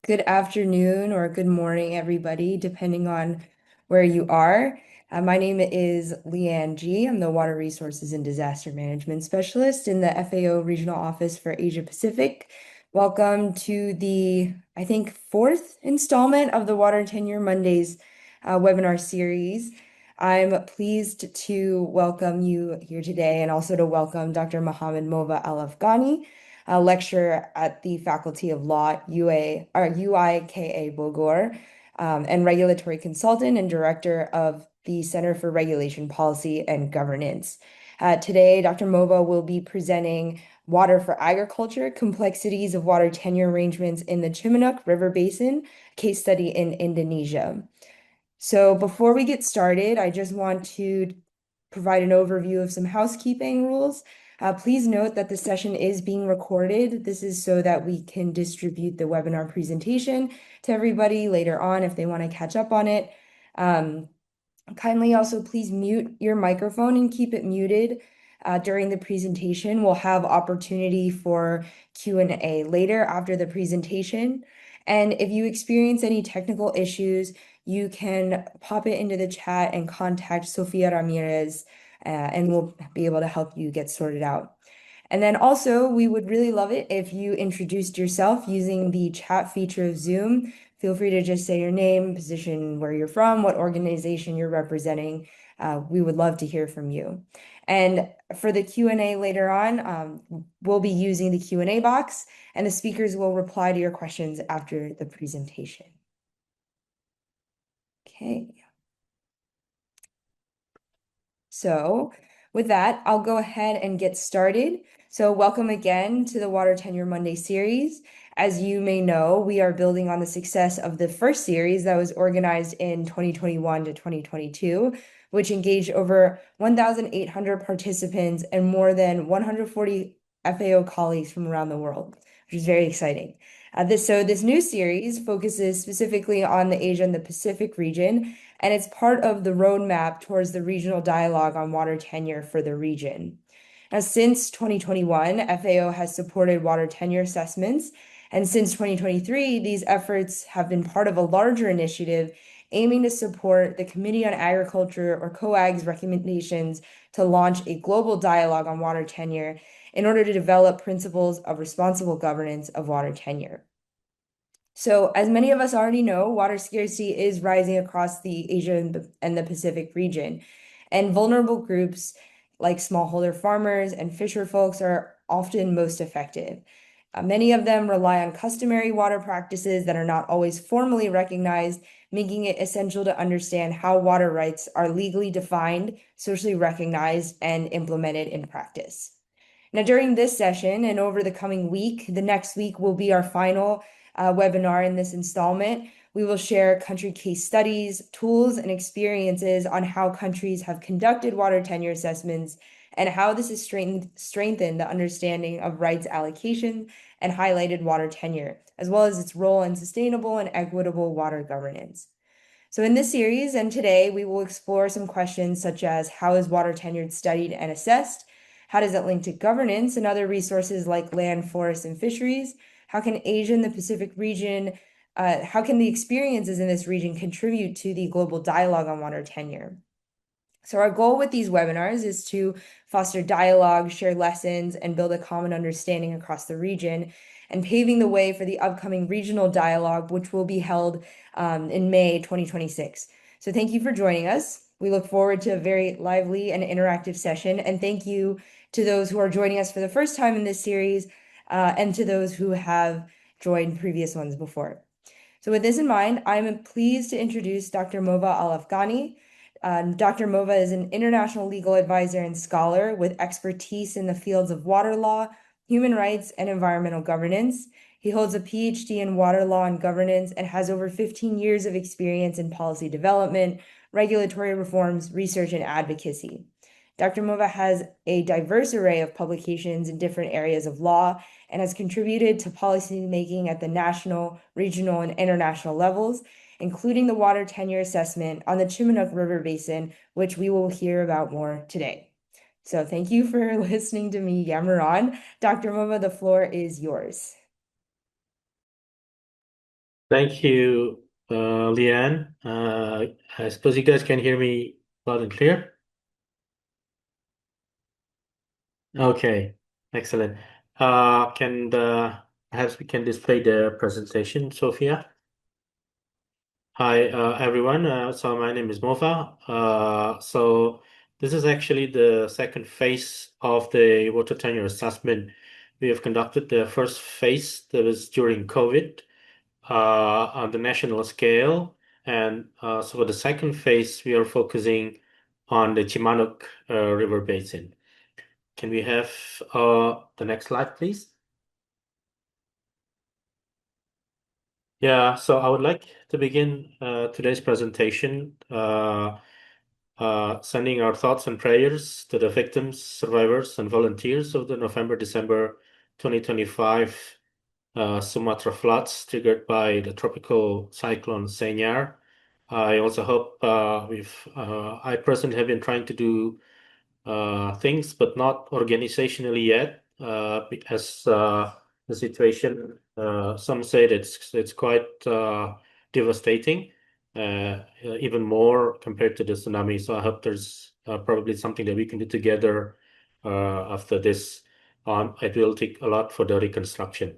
Good afternoon or good morning, everybody, depending on where you are. My name is Leanne G. I'm the Water Resources and Disaster Management Specialist in the FAO Regional Office for Asia Pacific. Welcome to the, I think, fourth installment of the Water Tenure Mondays webinar series. I'm pleased to welcome you here today and also to welcome Dr. Mohamad Mova Al'Afghani, a lecturer at the Faculty of Law, UIKA Bogor, and regulatory consultant and director of the Center for Regulation Policy and Governance. Today, Dr. Mova will be presenting Water for Agriculture, Complexities of Water Tenure Arrangements in the Cimanuk River Basin, case study in Indonesia. So before we get started, I just want to provide an overview of some housekeeping rules. Please note that the session is being recorded. This is so that we can distribute the webinar presentation to everybody later on if they want to catch up on it. Kindly also please mute your microphone and keep it muted during the presentation. We'll have opportunity for Q&A later after the presentation. And if you experience any technical issues, you can pop it into the chat and contact Sofia Ramirez, and we'll be able to help you get sorted out. And then also, we would really love it if you introduced yourself using the chat feature of Zoom. Feel free to just say your name, position where you're from, what organization you're representing. We would love to hear from you. And for the Q&A later on, we'll be using the Q&A box, and the speakers will reply to your questions after the presentation. Okay. So with that, I'll go ahead and get started. So welcome again to the Water Tenure Monday series. As you may know, we are building on the success of the first series that was organized in 2021 to 2022, which engaged over 1,800 participants and more than 140 FAO colleagues from around the world, which is very exciting. This new series focuses specifically on the Asia and the Pacific region, and it's part of the roadmap towards the regional dialogue on water tenure for the region. Now, since 2021, FAO has supported water tenure assessments, and since 2023, these efforts have been part of a larger initiative aiming to support the Committee on Agriculture or COAG's recommendations to launch a global dialogue on water tenure in order to develop principles of responsible governance of water tenure. So, as many of us already know, water scarcity is rising across the Asia and the Pacific region, and vulnerable groups like smallholder farmers and fisher folks are often most affected. Many of them rely on customary water practices that are not always formally recognized, making it essential to understand how water rights are legally defined, socially recognized, and implemented in practice. Now, during this session and over the coming week, the next week will be our final webinar in this installment. We will share country case studies, tools, and experiences on how countries have conducted water tenure assessments and how this has strengthened the understanding of rights allocation and highlighted water tenure, as well as its role in sustainable and equitable water governance. So in this series and today, we will explore some questions such as how is water tenure studied and assessed? How does it link to governance and other resources like land, forests, and fisheries? How can Asia and the Pacific region, how can the experiences in this region contribute to the global dialogue on water tenure? So our goal with these webinars is to foster dialogue, share lessons, and build a common understanding across the region, and paving the way for the upcoming regional dialogue, which will be held in May 2026. So thank you for joining us. We look forward to a very lively and interactive session, and thank you to those who are joining us for the first time in this series, and to those who have joined previous ones before. So with this in mind, I'm pleased to introduce Dr. Mova Al'Afghani. Dr. Mova is an international legal advisor and scholar with expertise in the fields of water law, human rights, and environmental governance. He holds a PhD in water law and governance and has over 15 years of experience in policy development, regulatory reforms, research, and advocacy. Dr. Mova has a diverse array of publications in different areas of law and has contributed to policymaking at the national, regional, and international levels, including the water tenure assessment on the Cimanuk River Basin, which we will hear about more today. So thank you for listening to me yammer on. Dr. Mova, the floor is yours. Thank you, Leanne. I suppose you guys can hear me loud and clear. Okay, excellent. Can perhaps we can display the presentation, Sophia? Hi, everyone. So my name is Mova. So this is actually the second phase of the water tenure assessment. We have conducted the first phase that was during COVID. On the national scale. And so for the second phase, we are focusing on the Cimanuk River Basin. Can we have the next slide, please? Yeah, so I would like to begin today's presentation sending our thoughts and prayers to the victims, survivors, and volunteers of the November-December 2025 Sumatra floods triggered by the tropical cyclone Senyar. I also hope I personally have been trying to do things, but not organizationally yet, as the situation, some say that it's quite devastating, even more compared to the tsunami. So I hope there's probably something that we can do together after this. It will take a lot for the reconstruction.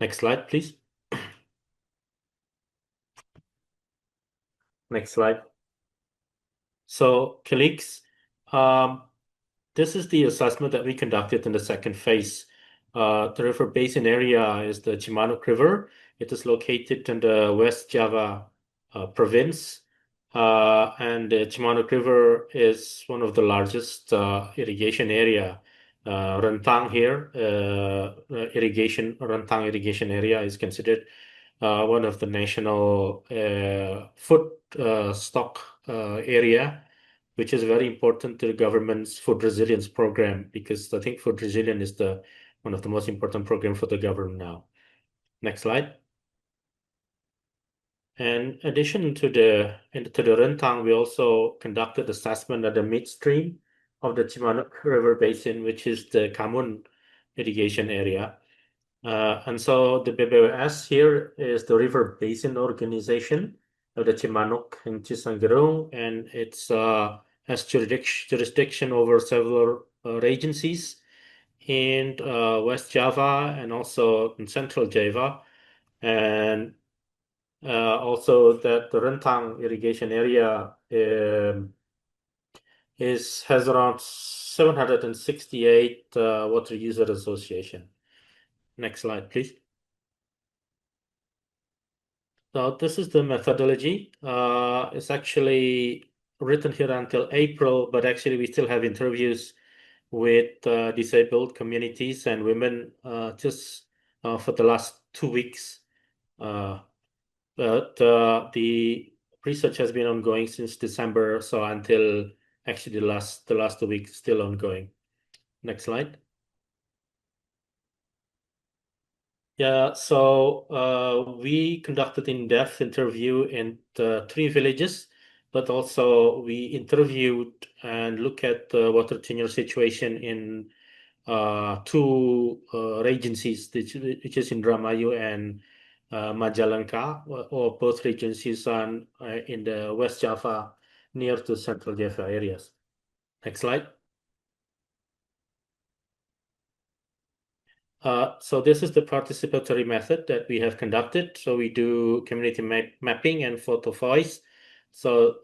Next slide, please. Next slide. So, colleagues, um, this is the assessment that we conducted in the second phase. The river basin area is the Cimanuk River. It is located in the West Java province. And the Cimanuk River is one of the largest irrigation area. Rentang here, Rentang irrigation area is considered one of the national food stock area, which is very important to the government's food resilience program, because I think food resilience is the one of the most important program for the government now. Next slide. And addition to the Rentang, we also conducted assessment at the midstream of the Cimanuk River Basin, which is the Kamun irrigation area. And so the BBOS here is the River Basin Organization of the Cimanuk and Cisanggerung, and it's has jurisdiction over several agencies in West Java and also in Central Java, and also that the Rentang irrigation area is has around 768 water user association. Next slide, please. So this is the methodology. It's actually written here until April, but actually we still have interviews with disabled communities and women just for the last 2 weeks. Uh, but the research has been ongoing since December, so until actually the last 2 weeks still ongoing. Next slide. Yeah, so we conducted in-depth interview in the 3 villages, but also we interviewed and look at the water tenure situation in two regencies, which is in Indramayu and Majalengka, or both regencies are in the West Java, near to Central Java areas. Next slide. So this is the participatory method that we have conducted. So we do community mapping and photo voice. So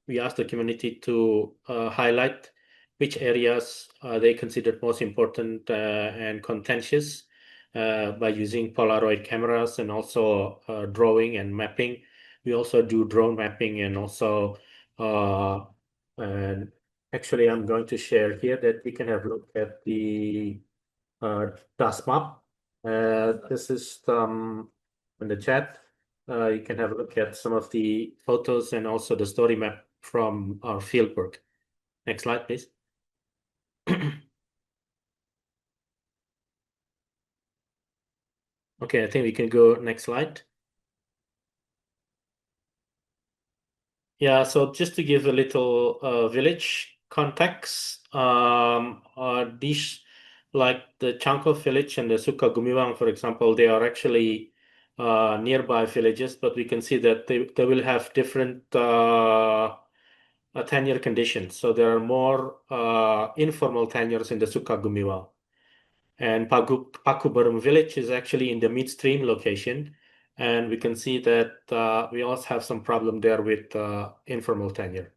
we ask the community to highlight which areas they considered most important and contentious by using Polaroid cameras and also drawing and mapping. We also do drone mapping and also and actually I'm going to share here that we can have a look at the uh, task map. This is in the chat. You can have a look at some of the photos and also the story map from our fieldwork. Next slide, please. Okay, I think we can go next slide. Yeah, so just to give a little village context, these like the Chanko village and the Sukagumiwang, for example, they are actually nearby villages, but we can see that they will have different tenure conditions. So there are more informal tenures in the Sukagumiwa. And Pakuburum village is actually in the midstream location. And we can see that we also have some problem there with informal tenure.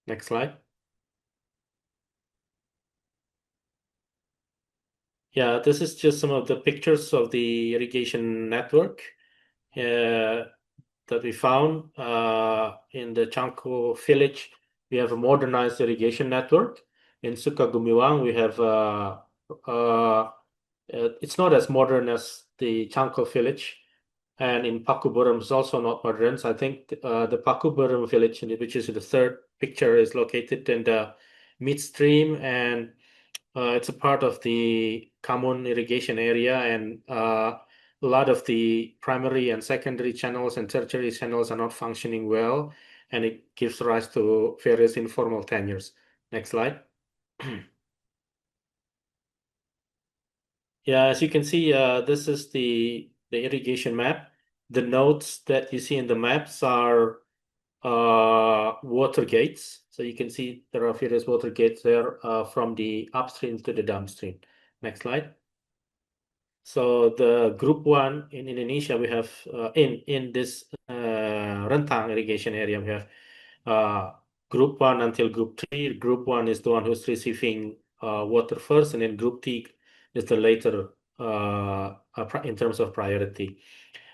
Next slide. Yeah, this is just some of the pictures of the irrigation network uh, that we found in the Chanko village. We have a modernized irrigation network. In Sukagumiwang, we have it's not as modern as the Chanko village. And in Pakuburam is also not modern. So I think the Pakuburam village, which is the third picture, is located in the midstream, and it's a part of the common irrigation area, and a lot of the primary and secondary channels and tertiary channels are not functioning well, and it gives rise to various informal tenures. Next slide. Yeah, as you can see, this is the irrigation map. The nodes that you see in the maps are water gates. So you can see there are various water gates there from the upstream to the downstream. Next slide. So the group one in Indonesia, we have in this Rentang irrigation area, we have uh, group one until group three. Group one is the one who's receiving water first, and then group T is the later in terms of priority.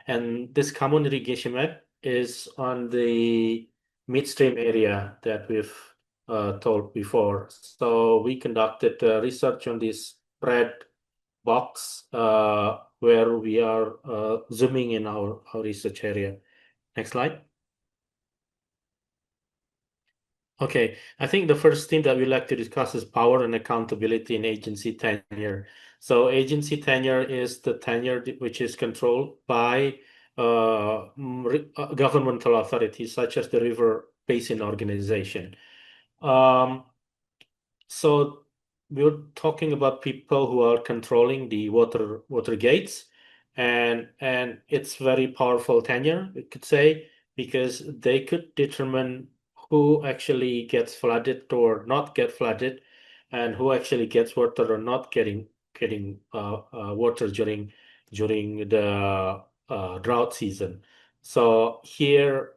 And this common irrigation map is on the midstream area that we've told before. So we conducted research on this red box where we are zooming in our research area. Next slide. Okay, I think the first thing that we like to discuss is power and accountability in agency tenure. So agency tenure is the tenure which is controlled by governmental authorities such as the River Basin Organization. Um, So we're talking about people who are controlling the water gates, and it's very powerful tenure, we could say, because they could determine who actually gets flooded or not get flooded, and who actually gets water or not getting water during the drought season. So here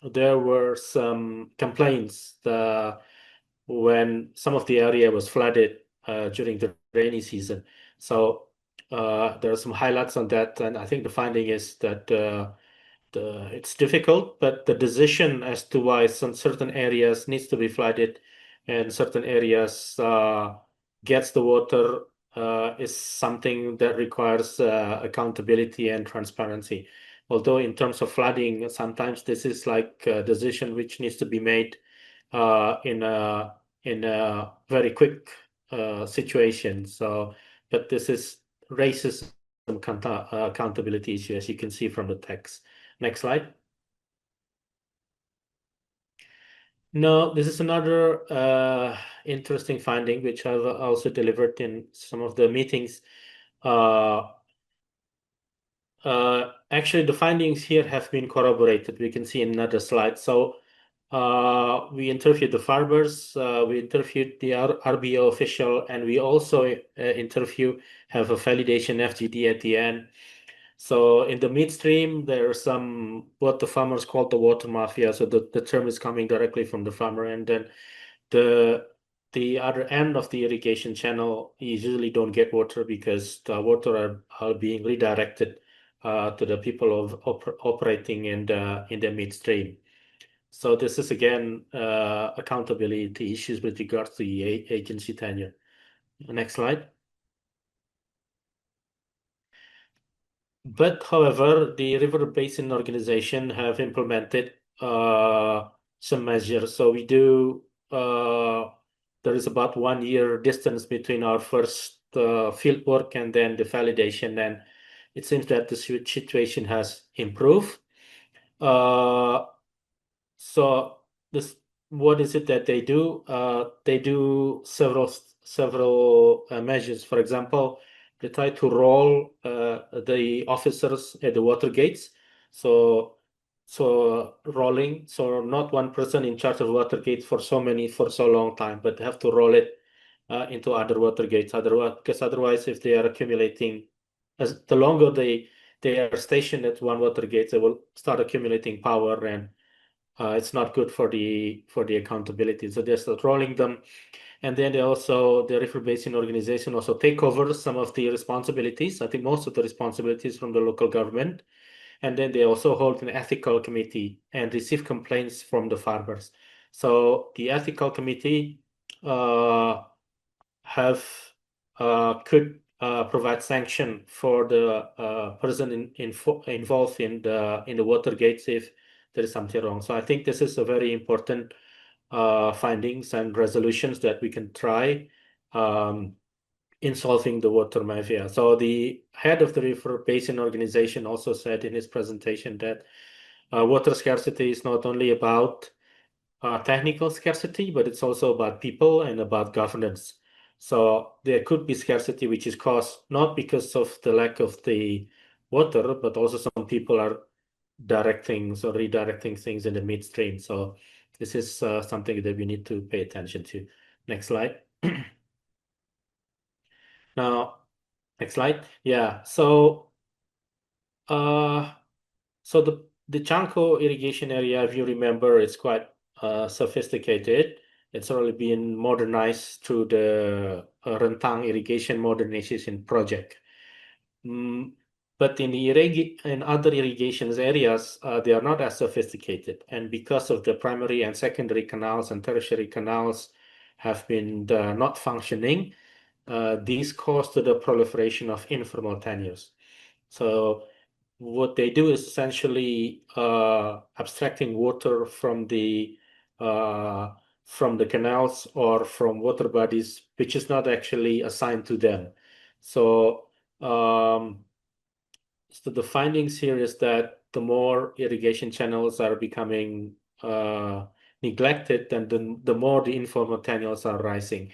there were some complaints. When some of the area was flooded during the rainy season. So there are some highlights on that, and I think the finding is that it's difficult, but the decision as to why some certain areas needs to be flooded and certain areas gets the water is something that requires accountability and transparency. Although in terms of flooding, sometimes this is like a decision which needs to be made in a very quick situation. So, but this is raises some accountability issue, as you can see from the text. Next slide. No, this is another interesting finding which I've also delivered in some of the meetings. Uh, Actually, the findings here have been corroborated. We can see in another slide. So we interviewed the farmers, we interviewed the RBO official, and we also have a validation FGD at the end. So in the midstream, there are some what the farmers call the water mafia. So the term is coming directly from the farmer, and then the the other end of the irrigation channel, you usually don't get water because the water are being redirected to the people of operating in the midstream. So this is again accountability issues with regards to the agency tenure. Next slide. But however, the River Basin Organization have implemented some measures. So we do there is about 1 year distance between our first field work and then the validation, and it seems that the situation has improved. Uh, So this, what is it that they do? They do several measures. For example, they try to roll the officers at the water gates. So rolling, so not one person in charge of water gate for so long time, but they have to roll it into other water gates. Otherwise, because otherwise, if they are accumulating, as the longer they are stationed at one water gate, they will start accumulating power, and it's not good for the accountability. So they start rolling them, and then the River Basin Organization also take over some of the responsibilities. I think most of the responsibilities from the local government, and then they also hold an ethical committee and receive complaints from the farmers. So the ethical committee uh, have could provide sanction for the person involved in the water gates if there is something wrong. So I think this is a very important findings and resolutions that we can try um, in solving the water mafia. So the head of the River Basin Organization also said in his presentation that water scarcity is not only about technical scarcity, but it's also about people and about governance. So there could be scarcity which is caused not because of the lack of the water, but also some people are directing or redirecting things in the midstream. So this is something that we need to pay attention to. Next slide. Now, next slide. Yeah. Uh, so the Chanco irrigation area, if you remember, it's quite sophisticated. It's already been modernized through the Rentang Irrigation Modernization Project. Mm, but in other irrigations areas, they are not as sophisticated. And because of the primary and secondary canals and tertiary canals have been not functioning, these caused the proliferation of informal tenures. So what they do is essentially abstracting water uh, from the canals or from water bodies, which is not actually assigned to them. So, um, so the findings here is that the more irrigation channels are becoming neglected, then the more the informal channels are rising.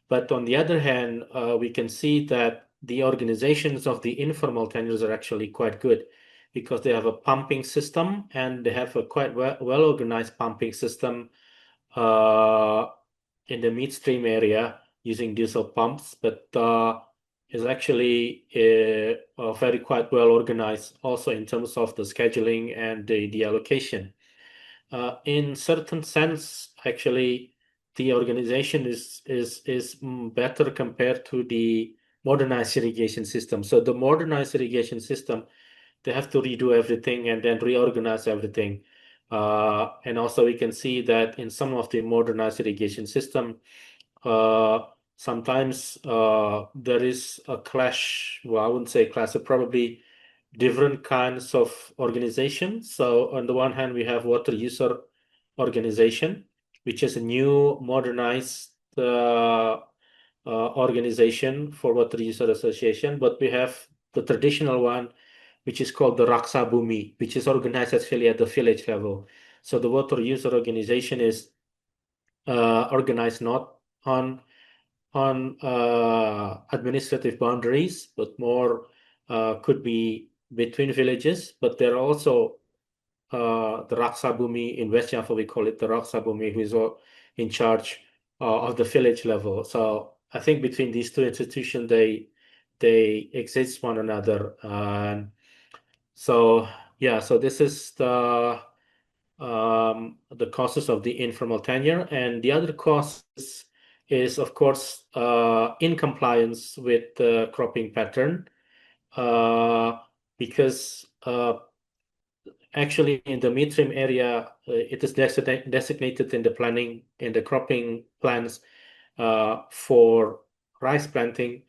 But on the other hand, we can see that the organizations of the informal tenures are actually quite good because they have a pumping system and they have a quite well organized pumping system uh, in the midstream area using diesel pumps, but is actually very quite well organized also in terms of the scheduling and the allocation. In certain sense, actually, the organization is better compared to the modernized irrigation system. So the modernized irrigation system, they have to redo everything and then reorganize everything. And also we can see that in some of the modernized irrigation system, uh, sometimes there is a clash. Well, I wouldn't say clash, but probably different kinds of organizations. So on the one hand, we have water user organization, which is a new modernized organization for water user association. But we have the traditional one, which is called the Raksa Bumi, which is organized actually at the village level. So the water user organization is organized not on administrative boundaries, but more could be between villages. But there are also the Raksa Bumi in West Java, we call it the Raksa Bumi, who is in charge of the village level. So I think between these two institutions, they exist one another. So yeah, so this is the causes of the informal tenure, and the other cause is of course in compliance with the cropping pattern, uh, because actually in the midstream area it is designated in the planning in the cropping plans for rice planting,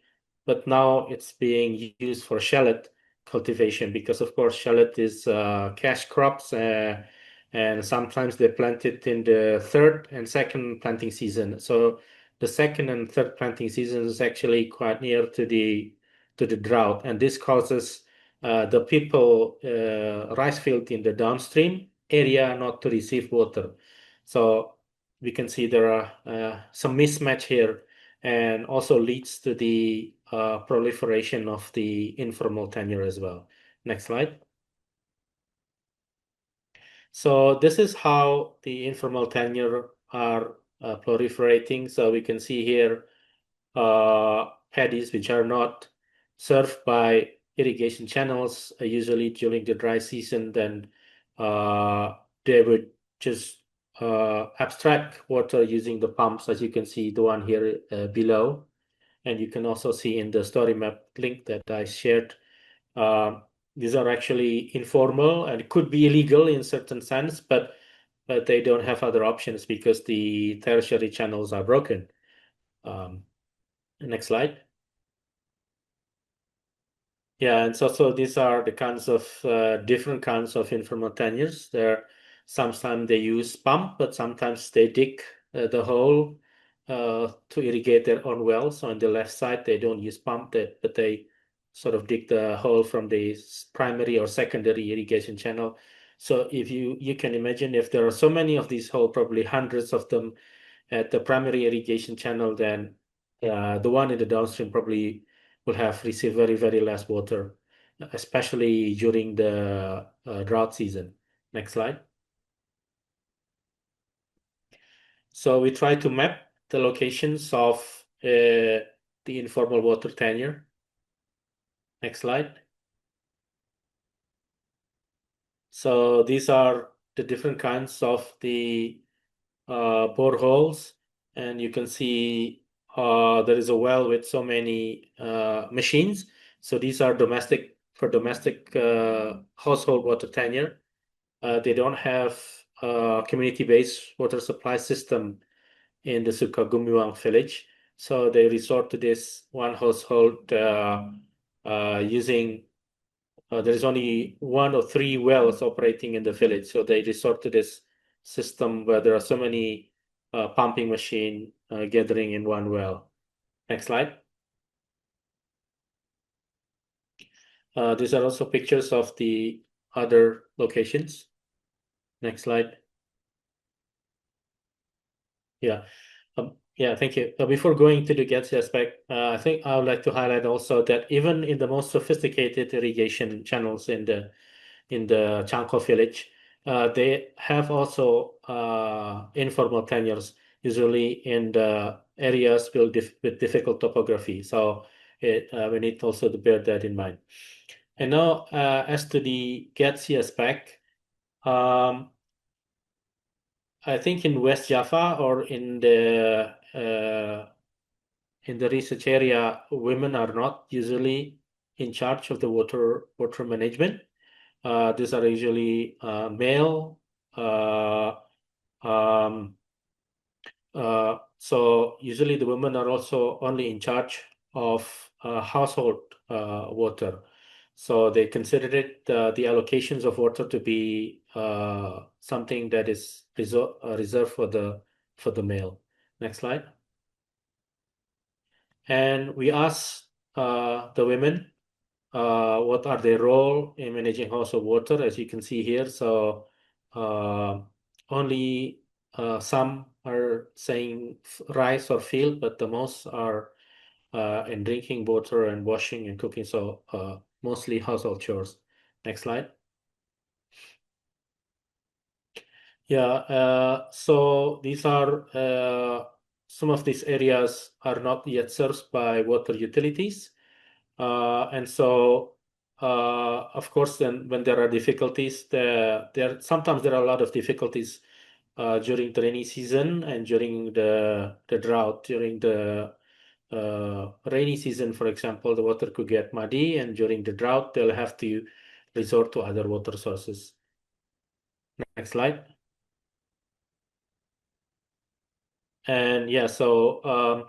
but now it's being used for shallot cultivation because, of course, shallot is cash crops, and sometimes they plant it in the third and second planting season. So the second and third planting season is actually quite near to the drought, and this causes the people rice field in the downstream area not to receive water. So we can see there are some mismatch here, and also leads to the proliferation of the informal tenure as well. Next slide. So this is how the informal tenure are proliferating. So we can see here paddies which are not served by irrigation channels, usually during the dry season, then uh, they would just abstract water using the pumps, as you can see the one here below. And you can also see in the story map link that I shared, um, these are actually informal and could be illegal in certain sense, but they don't have other options because the tertiary channels are broken. Um, Next slide. Yeah, and so these are the kinds of different kinds of informal tenures. There, sometimes they use pump, but sometimes they dig the hole to irrigate their own well. So on the left side, they don't use pump, but they sort of dig the hole from the primary or secondary irrigation channel. So if you can imagine, if there are so many of these holes, probably hundreds of them at the primary irrigation channel, then the one in the downstream probably will have received very, very less water, especially during the drought season. Next slide. So we try to map the locations of the informal water tenure. Next slide. So these are the different kinds of the boreholes, and you can see there is a well with so many machines. So these are domestic household water tenure. They don't have a community-based water supply system in the Sukagumiwang village. So they resort to this one household using there is only one or three wells operating in the village. So they resort to this system where there are so many pumping machine gathering in one well. Next slide. These are also pictures of the other locations. Next slide. Yeah. Yeah, thank you. Before going to the Getty aspect, I think I would like to highlight also that even in the most sophisticated irrigation channels in the Chanko village, they have also informal tenures, usually in the areas with difficult topography. So we need also to bear that in mind. And now, as to the Getty aspect, um, I think in West Java or in the research area, women are not usually in charge of the water management. These are usually male. Uh, um, so usually the women are also only in charge of household water. So they consider it the allocations of water to be something that is reserved for the male. Next slide. And we asked the women what are their role in managing household water, as you can see here. So uh, only some are saying rice or field, but the most are in drinking water and washing and cooking. So mostly household chores. Next slide. Yeah, so these are some of these areas are not yet served by water utilities. And so, of course, then when there are difficulties, sometimes there are a lot of difficulties during the rainy season and during the drought. During the rainy season, for example, the water could get muddy, and during the drought, they'll have to resort to other water sources. Next slide. And yeah, so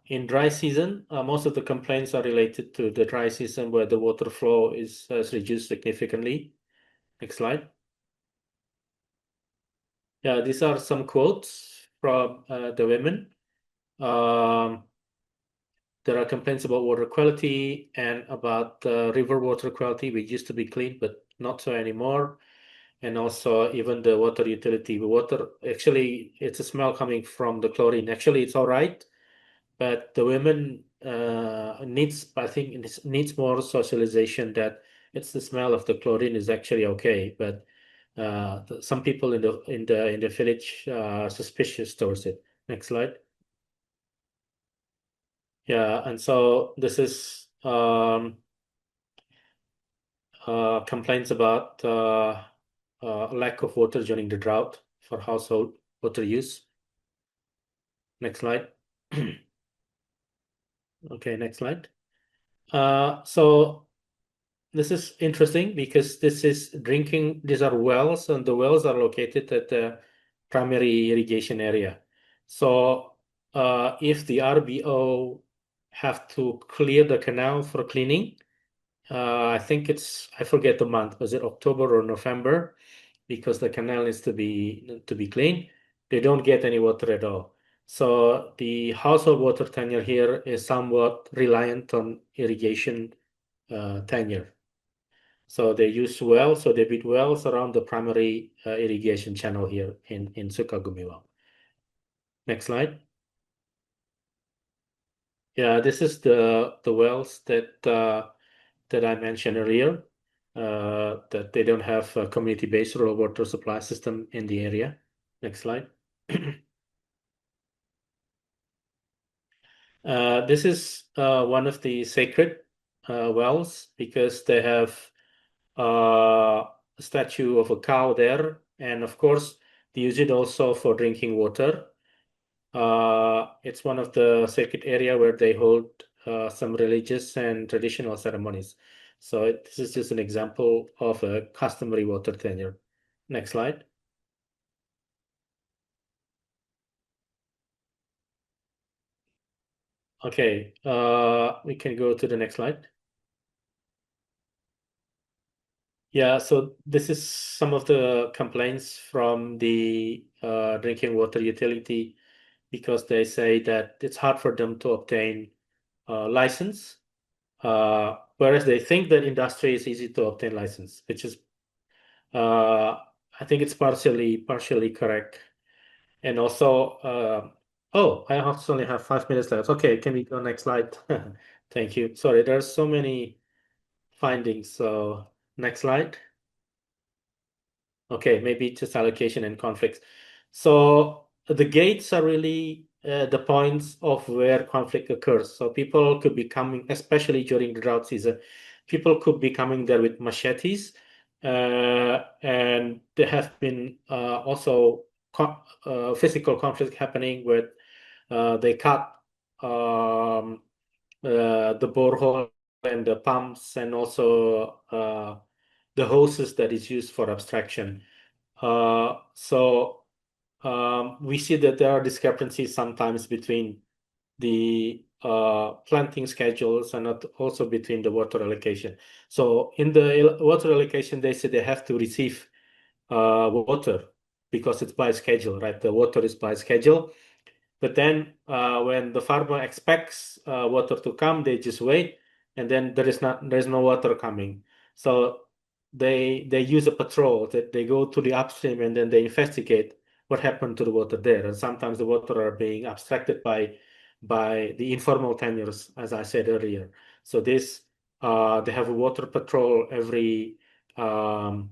in dry season, most of the complaints are related to the dry season where the water flow has reduced significantly. Next slide. Yeah, these are some quotes from the women. Um, there are complaints about water quality and about river water quality, which used to be clean, but not so anymore. And also even the water utility, the water, actually, it's a smell coming from the chlorine. Actually, it's all right, but the women I think it needs more socialization that it's the smell of the chlorine is actually okay, but some people in the village are suspicious towards it. Next slide. Yeah, and so this is complaints about lack of water during the drought for household water use. Next slide. Okay, next slide. So this is interesting because this is drinking, these are wells, and the wells are located at the primary irrigation area. So if the RBO have to clear the canal for cleaning, I think I forget the month, was it October or November? Because the canal needs to be clean. They don't get any water at all. So the household water tenure here is somewhat reliant on irrigation tenure. So they use wells, so they build wells around the primary irrigation channel here in Sukagumiwa. Next slide. Yeah, this is the wells that I mentioned earlier, that they don't have a community-based rural water supply system in the area. Next slide. This is one of the sacred wells because they have a statue of a cow there, and of course they use it also for drinking water. It's one of the sacred area where they hold some religious and traditional ceremonies. So this is just an example of a customary water tenure. Next slide. Okay, we can go to the next slide. Yeah, so this is some of the complaints from the drinking water utility because they say that it's hard for them to obtain a license, whereas they think that industry is easy to obtain license, which is I think it's partially correct. And also, oh, I only have 5 minutes left. Okay, can we go next slide? Thank you. Sorry, there's so many findings. So next slide. Okay, maybe just allocation and conflicts. So the gates are really the points of where conflict occurs. So people could be coming, especially during the drought season, people could be coming there with machetes. And there have been also physical conflict happening where they cut the borehole and the pumps and also the hoses that is used for abstraction. So we see that there are discrepancies sometimes between the planting schedules and also between the water allocation. So in the water allocation, they say they have to receive water because it's by schedule, right? The water is by schedule. But then when the farmer expects water to come, they just wait, and then there's no water coming. So they use a patrol that they go to the upstream and then they investigate what happened to the water there. And sometimes the water are being abstracted by the informal tenures, as I said earlier. So this they have a water patrol um,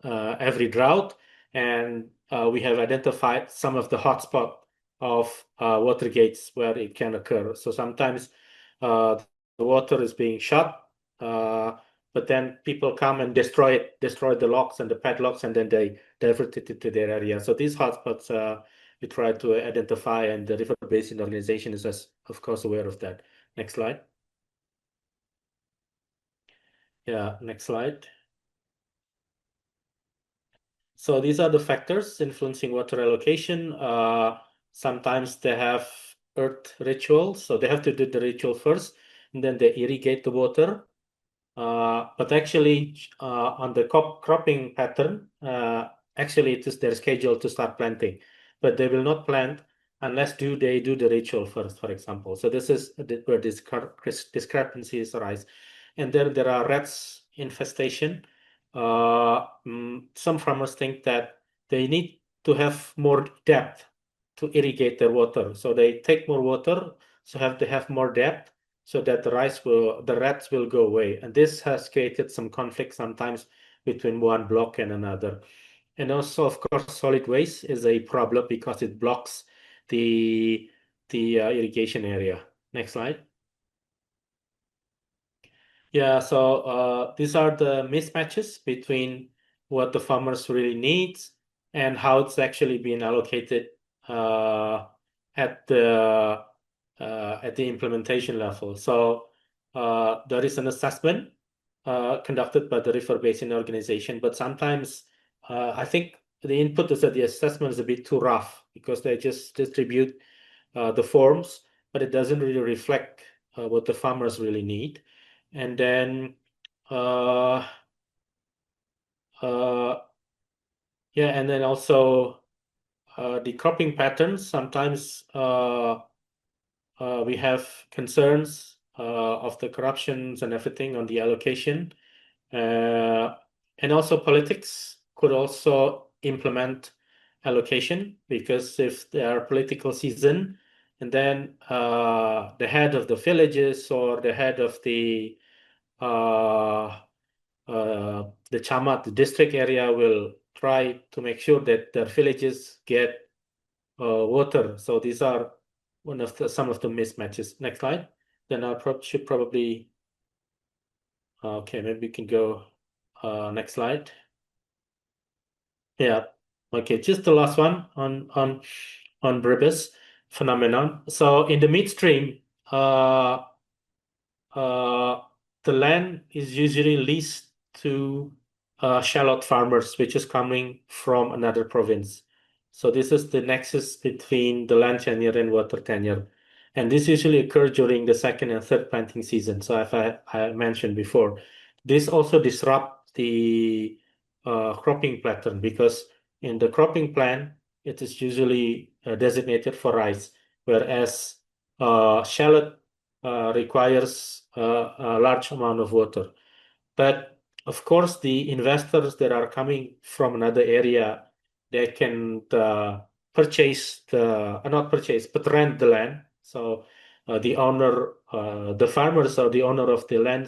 every drought, and we have identified some of the hotspot of water gates where it can occur. So sometimes the water is being shut, but then people come and destroy the locks and the padlocks, and then they divert it to their area. So these hotspots we try to identify, and the River Basin Organization is, of course, aware of that. Next slide. Yeah, next slide. So these are the factors influencing water allocation. Sometimes they have earth rituals, so they have to do the ritual first, and then they irrigate the water. But actually, on the cropping pattern, actually it is their schedule to start planting, but they will not plant unless they do the ritual first, for example. So this is where discrepancies arise, and then there are rats infestation. Some farmers think that they need to have more depth to irrigate their water. So they take more water, so have to have more depth so that the rats will go away. And this has created some conflict sometimes between one block and another. And also, of course, solid waste is a problem because it blocks the irrigation area. Next slide. Yeah, so these are the mismatches between what the farmers really needs and how it's actually being allocated uh, at the implementation level. So there is an assessment conducted by the River Basin Organization, but sometimes I think the input is that the assessment is a bit too rough because they just distribute the forms, but it doesn't really reflect what the farmers really need. And then, uh, uh, yeah, and then also the cropping patterns. Sometimes we have concerns of the corruptions and everything on the allocation. Uh, and also politics could also implement allocation because if there are political season, and then the head of the villages or the head of uh, the Chamat, the district area will try to make sure that their villages get water. So these are some of the mismatches. Next slide. Then I should probably okay, maybe we can go next slide. Yeah. Okay, just the last one on Bribus phenomenon. So in the midstream, uh, the land is usually leased to shallot farmers, which is coming from another province. So this is the nexus between the land tenure and water tenure. And this usually occurs during the second and third planting season. So if I mentioned before, this also disrupt the cropping pattern because in the cropping plan, it is usually designated for rice, whereas shallot requires a large amount of water. But of course, the investors that are coming from another area, they can purchase not purchase, but rent the land. So the owner, the farmers or the owner of the land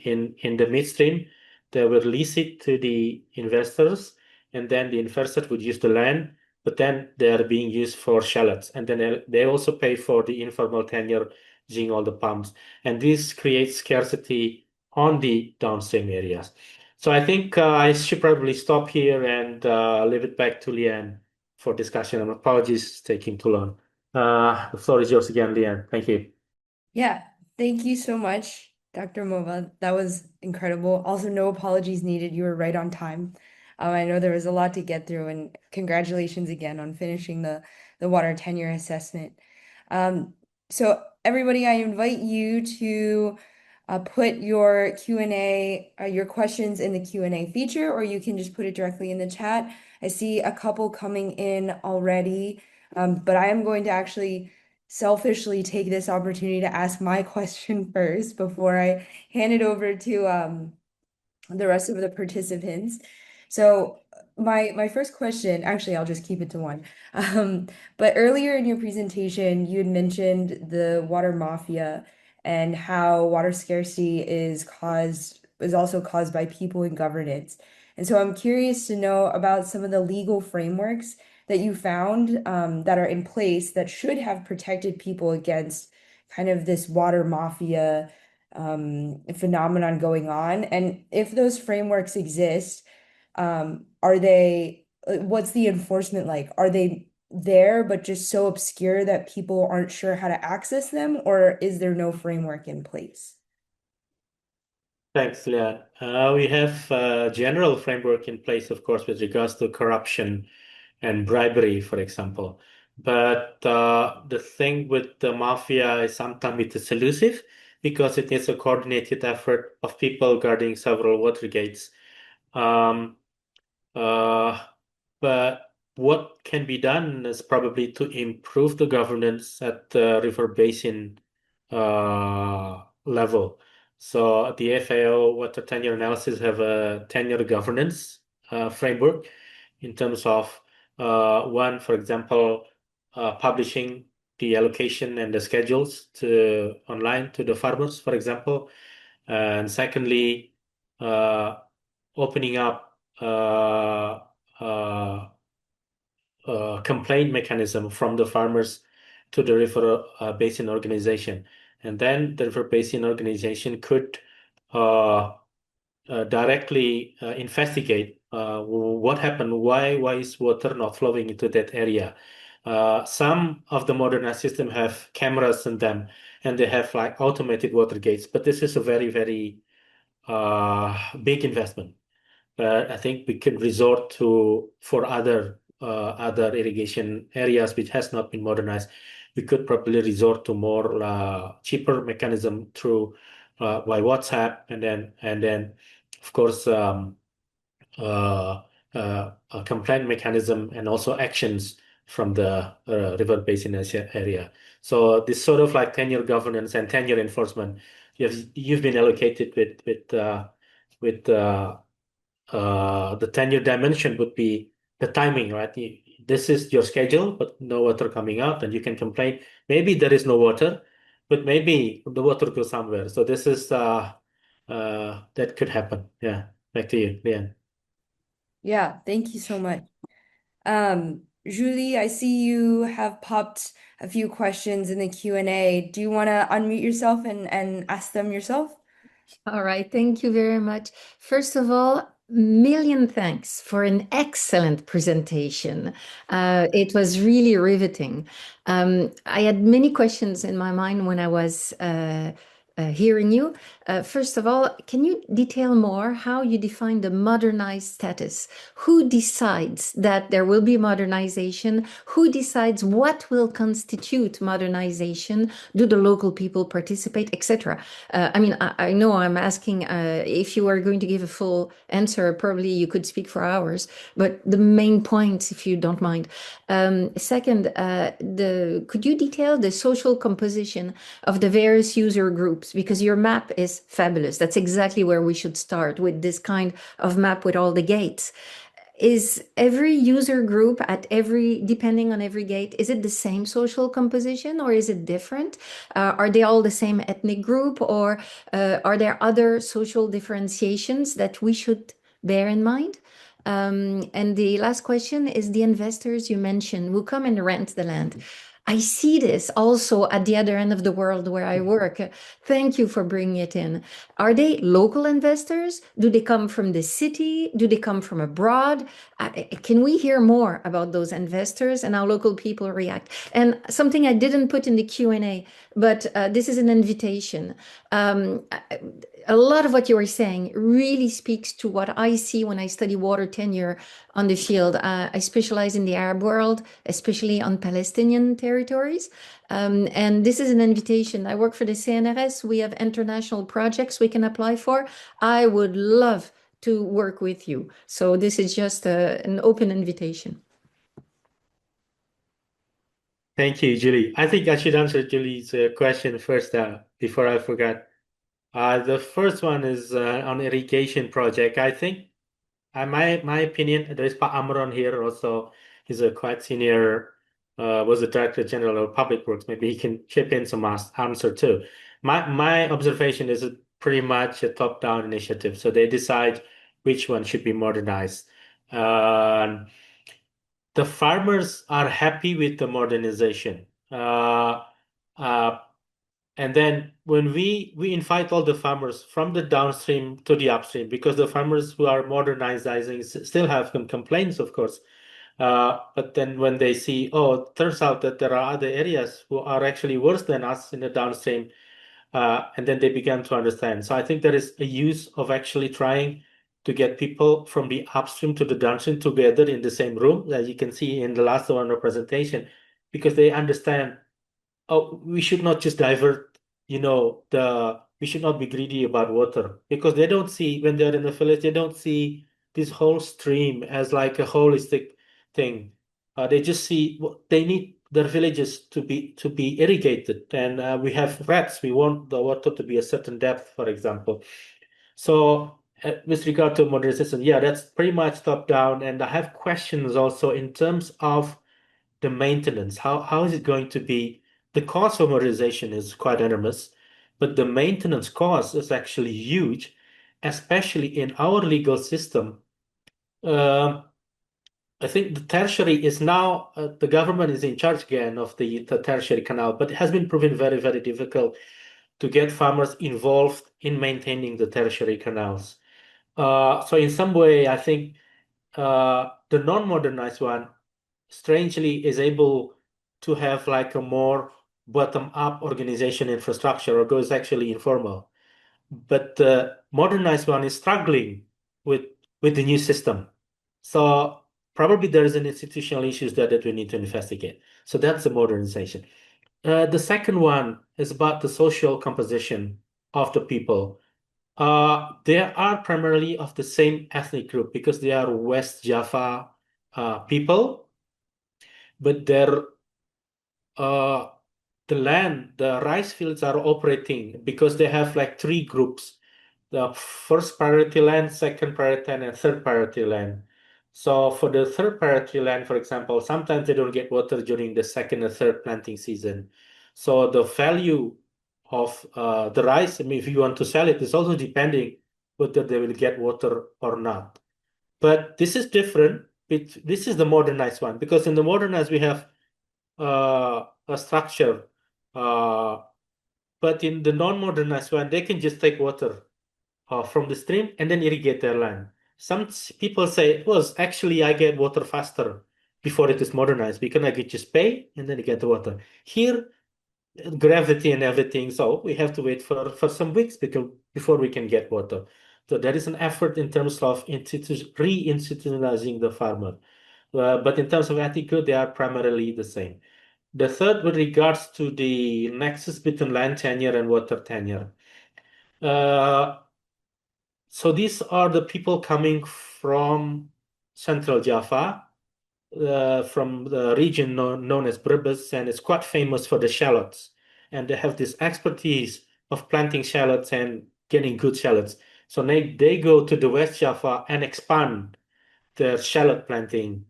in the midstream, they will lease it to the investors, and then the investors would use the land, but then they are being used for shallots, and then they also pay for the informal tenure using all the pumps, and this creates scarcity on the downstream areas. So I think I should probably stop here and leave it back to Leanne for discussion. And apologies it's taking too long. The floor is yours again, Leanne. Thank you. Yeah, thank you so much, Dr. Mova. That was incredible. Also, no apologies needed. You were right on time. I know there was a lot to get through, and congratulations again on finishing the water tenure assessment. Um, so everybody, I invite you to put your Q&A, your questions in the Q&A feature, or you can just put it directly in the chat. I see a couple coming in already, but I am going to actually selfishly take this opportunity to ask my question first before I hand it over to the rest of the participants. So my first question, actually, I'll just keep it to one. But earlier in your presentation, you had mentioned the water mafia and how water scarcity is also caused by people and governance. And so I'm curious to know about some of the legal frameworks that you found that are in place that should have protected people against kind of this water mafia phenomenon going on. And if those frameworks exist, are they, what's the enforcement like? Are they there, but just so obscure that people aren't sure how to access them, or is there no framework in place? Thanks, Leanne. We have a general framework in place, of course, with regards to corruption and bribery, for example. But the thing with the mafia is sometimes it is elusive because it is a coordinated effort of people guarding several water gates. Um, uh, but what can be done is probably to improve the governance at the river basin level. So the FAO water tenure analysis have a tenure governance framework in terms of one, for example, publishing the allocation and the schedules to online to the farmers, for example. And secondly, uh, opening up complaint mechanism from the farmers to the River Basin Organization. And then the River Basin Organization could uh, directly investigate what happened, why is water not flowing into that area. Some of the modernized system have cameras in them, and they have like automated water gates, but this is a very, very big investment. I think we could resort to for other irrigation areas which has not been modernized. We could probably resort to more cheaper mechanism through by WhatsApp, and then of course uh, a complaint mechanism and also actions from the river basin area. So this sort of like tenure governance and tenure enforcement, you've been allocated with the tenure dimension would be the timing, right? This is your schedule, but no water coming out, and you can complain. Maybe there is no water, but maybe the water goes somewhere. So this is that could happen. Yeah. Back to you, Leanne. Yeah, thank you so much. Julie, I see you have popped a few questions in the Q&A. Do you want to unmute yourself and ask them yourself? All right, thank you very much. First of all, million thanks for an excellent presentation. It was really riveting. I had many questions in my mind when I was hearing you. First of all, can you detail more how you define the modernized status? Who decides that there will be modernization? Who decides what will constitute modernization? Do the local people participate, etc.? I know I'm asking if you are going to give a full answer, probably you could speak for hours, but the main points, if you don't mind. Second, could you detail the social composition of the various user groups? Because your map is fabulous. That's exactly where we should start with this kind of map with all the gates. Is every user group depending on every gate, is it the same social composition or is it different? Are they all the same ethnic group, or are there other social differentiations that we should bear in mind? And the last question is the investors you mentioned who come and rent the land. I see this also at the other end of the world where I work. Thank you for bringing it in. Are they local investors? Do they come from the city? Do they come from abroad? Can we hear more about those investors and how local people react? And something I didn't put in the Q&A, but this is an invitation. A lot of what you are saying really speaks to what I see when I study water tenure on the field. I specialize in the Arab world, especially on Palestinian territories. And this is an invitation. I work for the CNRS. We have international projects we can apply for. I would love to work with you. So this is just an open invitation. Thank you, Julie. I think I should answer Julie's question first before I forget. The first one is on irrigation project. I think, my opinion, there is Pa Amron here also. He's a quite senior, was the Director General of Public Works. Maybe he can chip in some answer too. My observation is pretty much a top-down initiative. So they decide which one should be modernized. Uh, the farmers are happy with the modernization. Uh, and then when we invite all the farmers from the downstream to the upstream, because the farmers who are modernizing still have some complaints, of course. But then when they see, oh, it turns out that there are other areas who are actually worse than us in the downstream, and then they began to understand. So I think there is a use of actually trying to get people from the upstream to the downstream together in the same room, as you can see in the last one of presentation, because they understand, oh, we should not just divert, we should not be greedy about water, because they don't see, when they're in the village, they don't see this whole stream as like a holistic thing. They just see they need their villages to be irrigated, and we have rats. We want the water to be a certain depth, for example. So with regard to modernization, yeah, that's pretty much top down. And I have questions also in terms of the maintenance. How is it going to be? The cost of modernization is quite enormous, but the maintenance cost is actually huge, especially in our legal system. Um, I think the tertiary is now, the government is in charge again of the tertiary canal, but it has been proven very, very difficult to get farmers involved in maintaining the tertiary canals. So in some way, I think the non-modernized one, strangely, is able to have like a more bottom-up organization infrastructure, or goes actually informal. But the modernized one is struggling with with the new system. So probably there is an institutional issues there that we need to investigate. So that's the modernization. The second one is about the social composition of the people. They are primarily of the same ethnic group because they are West Java people, but uh, the rice fields are operating because they have like three groups: the first priority land, second priority land, and third priority land. So for the third priority land, for example, sometimes they don't get water during the second and third planting season. So the value of the rice, I mean, if you want to sell it, is also depending whether they will get water or not. But this is different. This is the modernized one, because in the modernized we have a structure, uh, but in the non-modernized one, they can just take water from the stream and then irrigate their land. Some people say, well, actually, I get water faster before it is modernized because I could just pay and then I get the water. Here, gravity and everything, so we have to wait for some weeks before we can get water. So there is an effort in terms of re-institutionalizing the farmer. But in terms of attitude, they are primarily the same. The third, with regards to the nexus between land tenure and water tenure. Uh, so these are the people coming from Central Java, from the region known as Brebes, and it's quite famous for the shallots. And they have this expertise of planting shallots and getting good shallots. So they go to the West Java and expand their shallot planting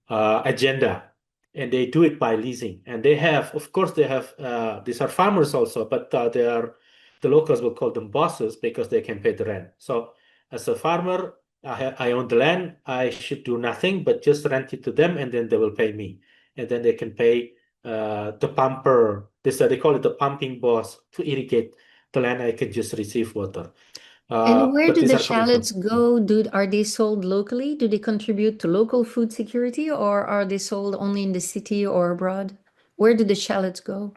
agenda, and they do it by leasing. And they have, of course, they have these are farmers also, but they are the locals will call them bosses because they can pay the rent. So as a farmer, I own the land. I should do nothing but just rent it to them, and then they will pay me, and then they can pay the pumper. They call it the pumping boss to irrigate the land. I can just receive water. And where But do these the are coming from. shallots go? Are they sold locally? Do they contribute to local food security, or are they sold only in the city or abroad? Where do the shallots go?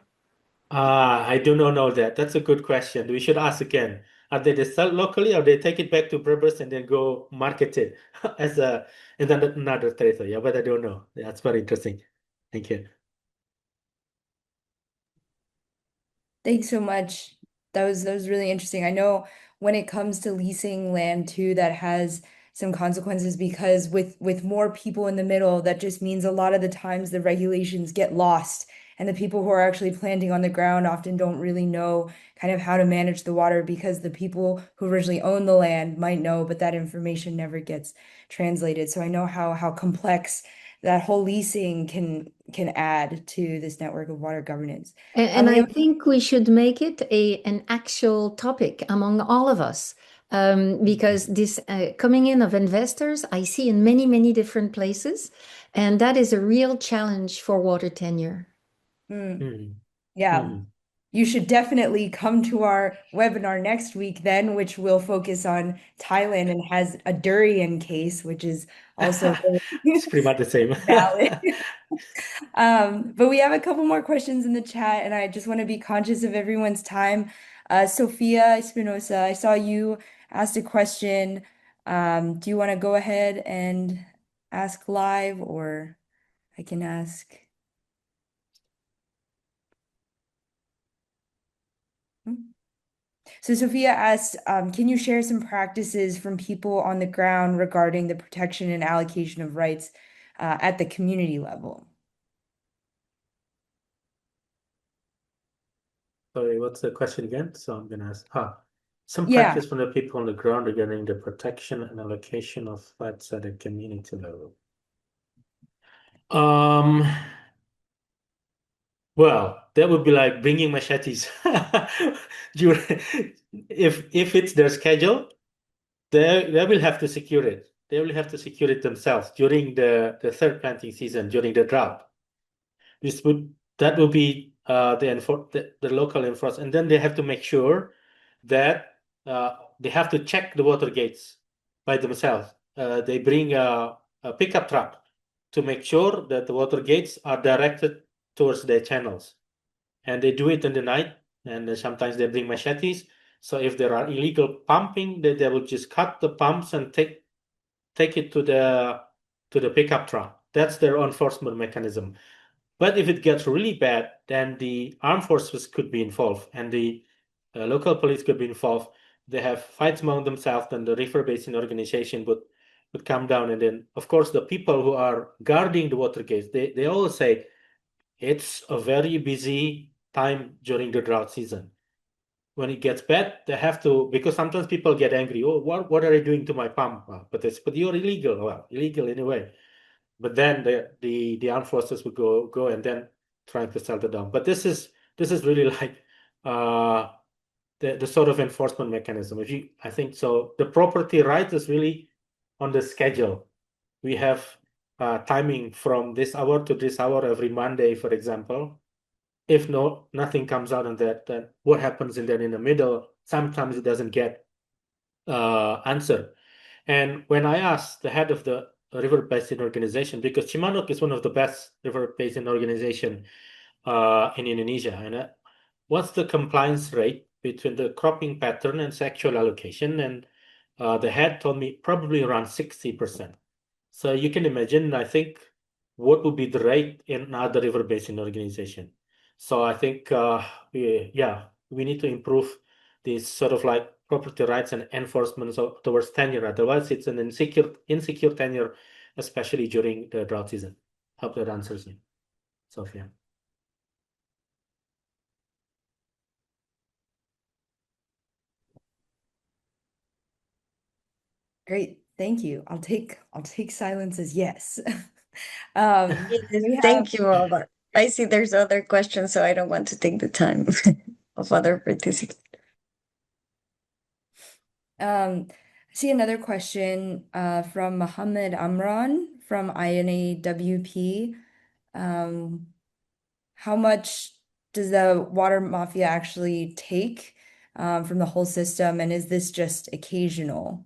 I do not know that. That's a good question. We should ask again. Are they sell locally, or they take it back to Berbers and then go market it as a in another territory? Yeah, but I don't know. That's very interesting. Thank you. Thanks so much. That was really interesting. I know when it comes to leasing land too, that has some consequences because with more people in the middle, that just means a lot of the times the regulations get lost, and the people who are actually planting on the ground often don't really know kind of how to manage the water because the people who originally own the land might know, but that information never gets translated. So I know how complex that whole leasing can add to this network of water governance. And We I have think we should make it an actual topic among all of us. Because this coming in of investors, I see in many, many different places, and that is a real challenge for water tenure. Mm, Hmm. yeah, Hmm. you should definitely come to our webinar next week then, which will focus on Thailand and has a durian case, which is also It's very pretty much the same. valid. But we have a couple more questions in the chat, and I just want to be conscious of everyone's time. Sophia Espinosa, I saw you asked a question. Do you want to go ahead and ask live, or I can ask? Hmm? So Sophia asked, can you share some practices from people on the ground regarding the protection and allocation of rights at the community level? Sorry, what's the question again? So I'm gonna ask. Some Yeah. practice from the people on the ground regarding the protection and allocation of flats at a community level. Um, Well, that would be like bringing machetes. During- if it's their schedule, they will have to secure it. They will have to secure it themselves during the third planting season, during the drought. This would that would be the local enforcement, and then they have to make sure that they have to check the water gates by themselves. They bring a pickup truck to make sure that the water gates are directed towards their channels, and they do it in the night. And sometimes they bring machetes. So if there are illegal pumping, they will just cut the pumps and take it to the pickup truck. That's their enforcement mechanism. But if it gets really bad, then the armed forces could be involved and the local police could be involved. They have fights among themselves, then the River Basin organization would come down. And then, of course, the people who are guarding the water gates, they always say it's a very busy time during the drought season. When it gets bad, they have to, because sometimes people get angry. Oh, what are they doing to my pump? But you're illegal. Well, illegal anyway. But then the armed forces would go and then trying to settle it down. But this is really like uh the sort of enforcement mechanism. I think so. The property right is really on the schedule. We have timing from this hour to this hour every Monday, for example. If nothing comes out on that, then what happens in the middle? Sometimes it doesn't get answered. And when I asked the head of the river basin organization, because Cimanuk is one of the best river basin organization in Indonesia, and what's the compliance rate between the cropping pattern and sexual allocation? And the head told me probably around 60%. So you can imagine, I think, what would be the rate in other river basin organization. So I think, we need to improve these sort of like property rights and enforcement towards tenure. Otherwise, it's an insecure tenure, especially during the drought season. Hope that answers you, Sophia. Great. Thank you. I'll take silence as yes. Yes, We have thank you, Robert. I see there's other questions, so I don't want to take the time of other participants. I see another question from Mohamad Amran from INAWP. How much does the water mafia actually take from the whole system, and is this just occasional?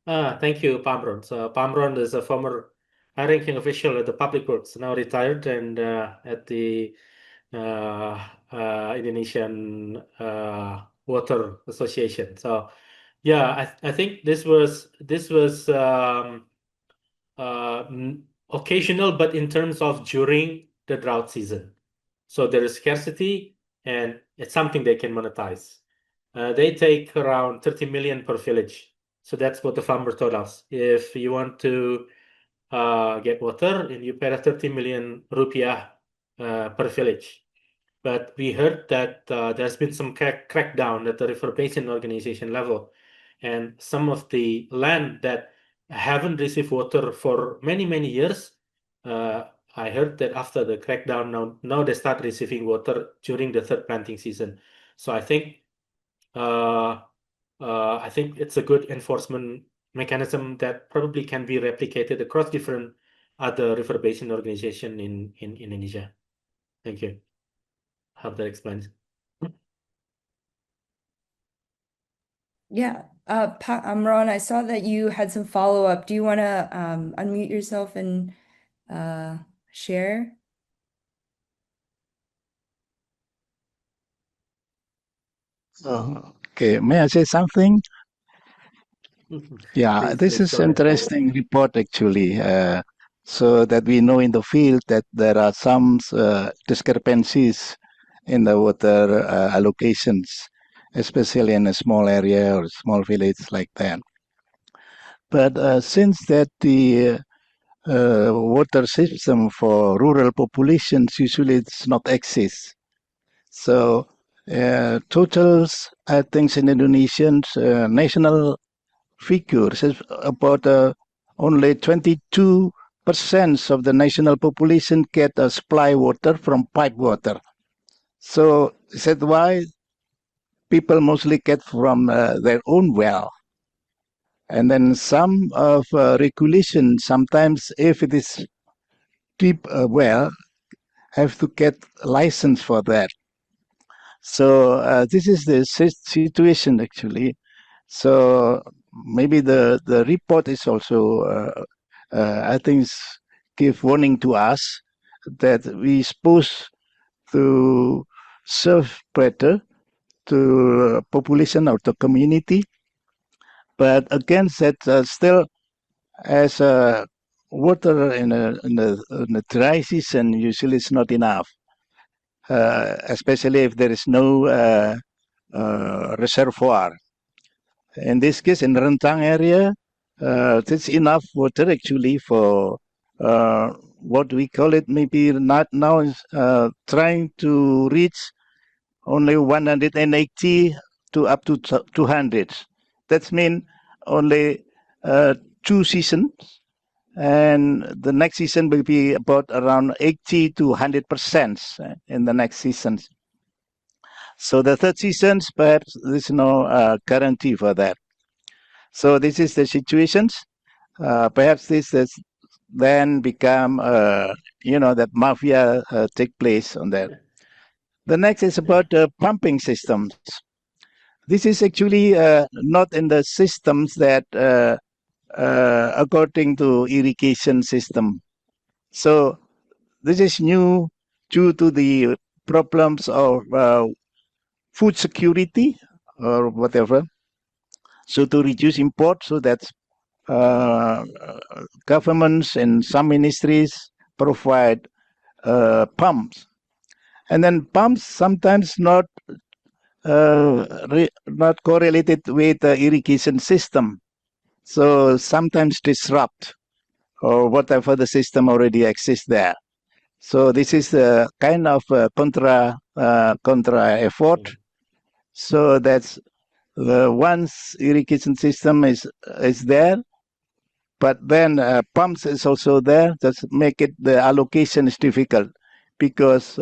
Thank you, Pamron. So Pamron is a former high-ranking official at the Public Works, now retired, and at the Indonesian Water Association. So, yeah, I think this was occasional, but in terms of during the drought season. So there is scarcity, and it's something they can monetize. They take around 30 million per village. So that's what the farmer told us. If you want to get water, and you pay 30 million rupiah per village. But we heard that there's been some crackdown at the River Basin Organization level, and some of the land that haven't received water for many, many years. I heard that after the crackdown, now they start receiving water during the third planting season. So uh, I think it's a good enforcement mechanism that probably can be replicated across different other river basin organization in Indonesia. Thank you. Hope that explains. Yeah. Amron, I saw that you had some follow-up. Do you want to unmute yourself and uh, share? Okay, may I say something? Yeah, Please, this please is go ahead. interesting report actually. So that we know in the field that there are some discrepancies in the water allocations, especially in a small area or small village like that. But since that the water system for rural populations usually it's not exist. So totals, I think, in Indonesians national figures is about only 22 of the national population get supply water from pipe water. So is that why people mostly get from their own well? And then some of regulation, sometimes if it is deep well, have to get license for that. So this is the situation actually. So maybe the report is also, I think, give warning to us that we supposed to serve better to population or to community. But again, that still as water in a dry season usually is not enough, especially if there is no reservoir. In this case, in Rentang area, there's enough water actually for what we call it, maybe not now is trying to reach only 180 to up to 200. That means only 2 seasons, and the next season will be about around 80 to 100% in the next seasons. So the third seasons, perhaps there's no guarantee for that. So this is the situations. Perhaps this has then become, that mafia take place on that. The next is about pumping systems. This is actually not in the systems that according to irrigation system. So this is new due to the problems of food security or whatever. So to reduce import, so that governments and some ministries provide pumps, and then pumps sometimes not correlated with the irrigation system, so sometimes disrupt or whatever the system already exists there. So this is a kind of contra effort. So that's once irrigation system is there, but then pumps is also there. Just make it the allocation is difficult because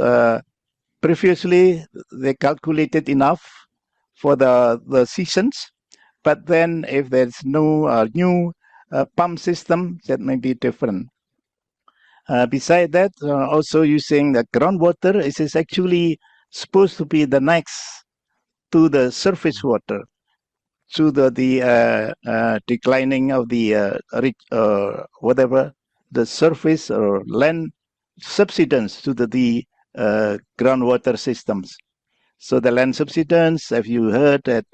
previously they calculated enough for the seasons, but then if there's no new pump system, that may be different. Beside that, also using the groundwater is actually supposed to be the next to the surface water, to the declining of the whatever the surface or land subsidence to the groundwater systems. So the land subsidence, have you heard that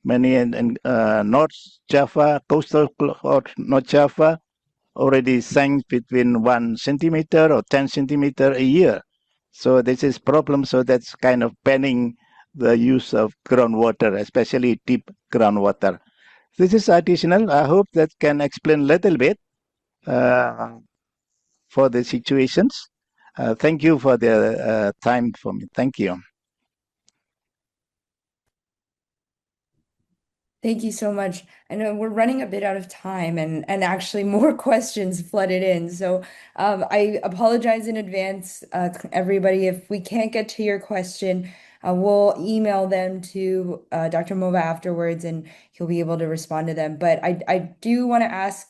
many in North Java, coastal or North Java, already sank between 1 centimeter or 10 centimeter a year. So this is problem. So that's kind of banning the use of groundwater, especially deep groundwater. This is additional. I hope that can explain a little bit for the situations. Thank you for the time for me. Thank you. Thank you so much. I know we're running a bit out of time and actually more questions flooded in. So I apologize in advance, everybody. If we can't get to your question, we'll email them to Dr. Mova afterwards and he'll be able to respond to them. But I do want to ask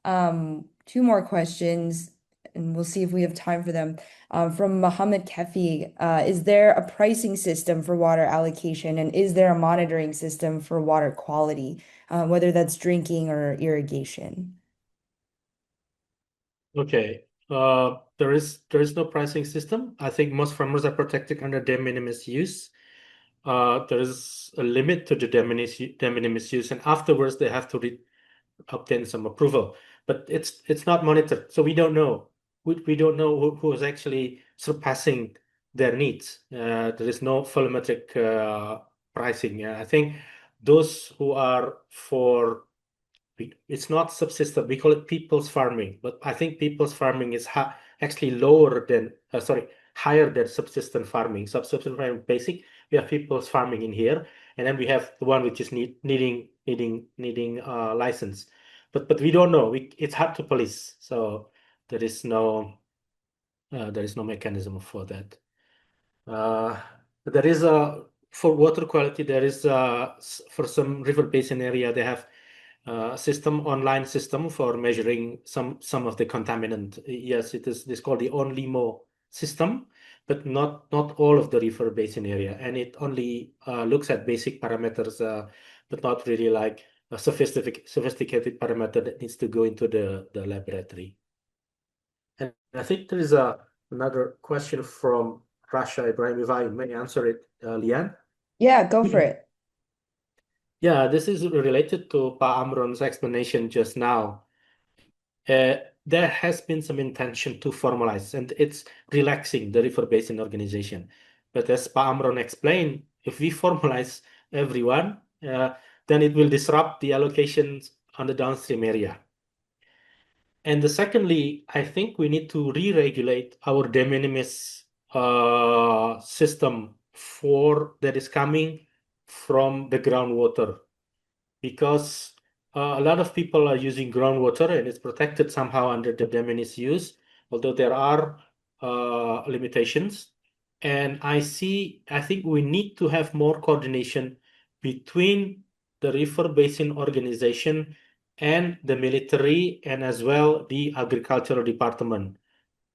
2 more questions and we'll see if we have time for them. From Mohamad Kefi, is there a pricing system for water allocation and is there a monitoring system for water quality, whether that's drinking or irrigation? Okay. There is no pricing system. I think most farmers are protected under de minimis use. There is a limit to the de minimis use, and afterwards they have to obtain some approval. But it's not monitored, so we don't know. We don't know who is actually surpassing their needs. There is no volumetric pricing. I think those who are for it's not subsistence. We call it people's farming, but I think people's farming is actually lower than higher than subsistence farming. Subsistence farming basic. We have people's farming in here, and then we have the one which is needing license. But we don't know. It's hard to police. So There is no mechanism for that. There is for water quality, there is for some river basin area, they have online system for measuring some of the contaminant. Yes, it is this called the OnLIMO system, but not all of the river basin area, and it only looks at basic parameters, but not really like a sophisticated parameter that needs to go into the laboratory. And I think there is another question from Rasha Ibrahim, if I may answer it, Lian. Yeah, go for it. Yeah, this is related to Pa Amron's explanation just now. There has been some intention to formalize, and it's relaxing the river basin organization. But as Pa Amron explained, if we formalize everyone, then it will disrupt the allocations on the downstream area. And secondly, I think we need to re-regulate our de minimis system that is coming from the groundwater, because a lot of people are using groundwater and it's protected somehow under the de minimis use, although there are limitations. And I think we need to have more coordination between the river basin organization and the military, and as well the agricultural department.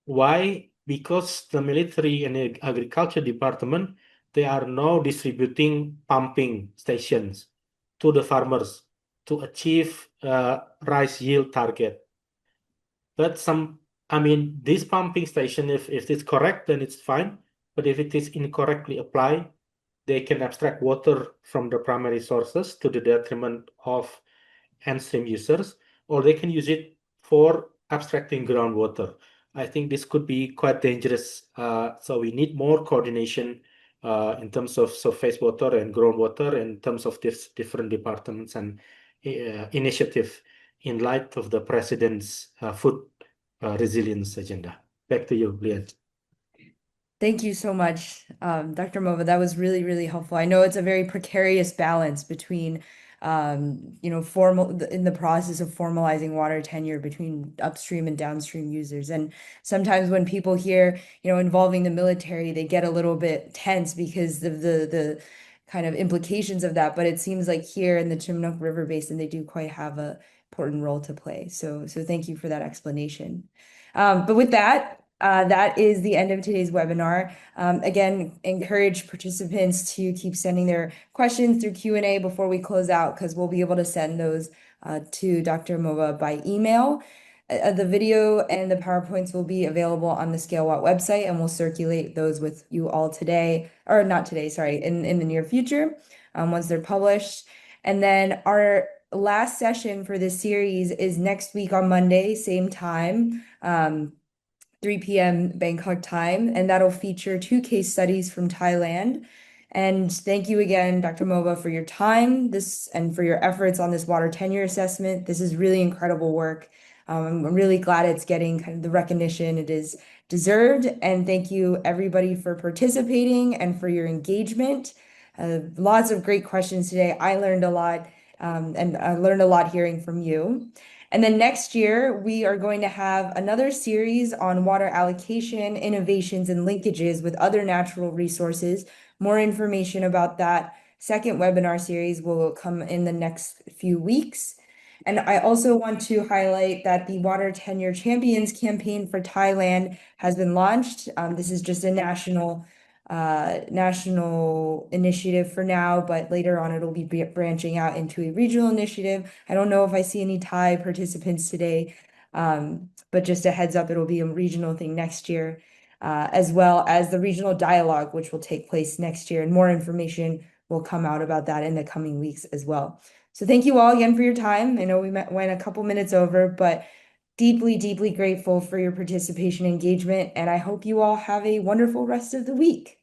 Why? Because the military and the agriculture department, they are now distributing pumping stations to the farmers to achieve rice yield target. But this pumping station, if it's correct, then it's fine. But if it is incorrectly applied, they can abstract water from the primary sources to the detriment of stream users, or they can use it for abstracting groundwater. I think this could be quite dangerous. So we need more coordination in terms of surface water and groundwater, in terms of different departments and initiative in light of the president's food resilience agenda. Back to you, Lian. Thank you so much, Dr. Mova. That was really, really helpful. I know it's a very precarious balance between, in the process of formalizing water tenure between upstream and downstream users. And sometimes when people hear, involving the military, they get a little bit tense because of the kind of implications of that. But it seems like here in the Cimanuk River Basin, they do quite have a important role to play. So thank you for that explanation. But with that, that is the end of today's webinar. Again, encourage participants to keep sending their questions through Q&A before we close out, because we'll be able to send those to Dr. Mova by email. The video and the PowerPoints will be available on the ScaleWatt website, and we'll circulate those with you all today, or not today, sorry, in the near future, once they're published. And then our last session for this series is next week on Monday, same time, 3 p.m. Bangkok time, and that'll feature 2 case studies from Thailand. And thank you again, Dr. Mova, for your time and for your efforts on this water tenure assessment. This is really incredible work. I'm really glad it's getting kind of the recognition it is deserved. And thank you, everybody, for participating and for your engagement. Lots of great questions today. I learned a lot, and I learned a lot hearing from you. And then next year, we are going to have another series on water allocation, innovations, and linkages with other natural resources. More information about that second webinar series will come in the next few weeks. And I also want to highlight that the Water Tenure Champions campaign for Thailand has been launched. This is just a national initiative for now, but later on it'll be branching out into a regional initiative. I don't know if I see any Thai participants today, but just a heads up, it'll be a regional thing next year, as well as the regional dialogue, which will take place next year, and more information will come out about that in the coming weeks as well. So thank you all again for your time. I know we went a couple minutes over, but deeply, deeply grateful for your participation and engagement, and I hope you all have a wonderful rest of the week.